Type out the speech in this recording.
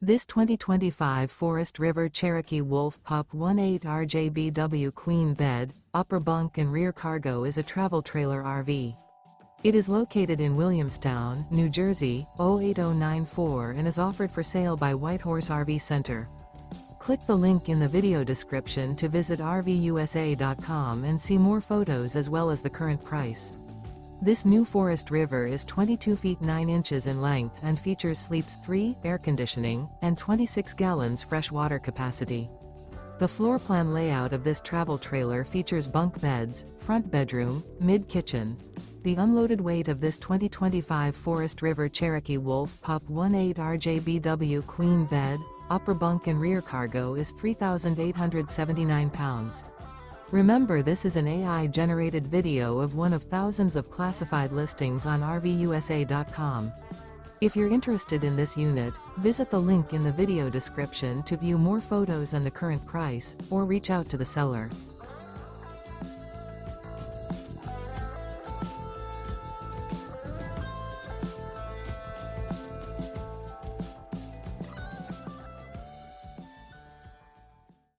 This 2025 Forest River Cherokee Wolf Pup 18RJBW Queen Bed, Upper Bunk and Rear Cargo is a travel trailer RV. It is located in Williamstown, New Jersey, 08094 and is offered for sale by Whitehorse RV Center. Click the link in the video description to visit RVUSA.com and see more photos as well as the current price. This new Forest River is 22 feet 9 inches in length and features sleeps 3, air conditioning, and 26 gallons fresh water capacity. The floor plan layout of this travel trailer features bunk beds, front bedroom, mid-kitchen. The unloaded weight of this 2025 Forest River Cherokee Wolf Pup 18RJBW Queen Bed, Upper Bunk and Rear Cargo is 3,879 pounds. Remember, this is an AI-generated video of one of thousands of classified listings on RVUSA.com. If you're interested in this unit, visit the link in the video description to view more photos and the current price, or reach out to the seller.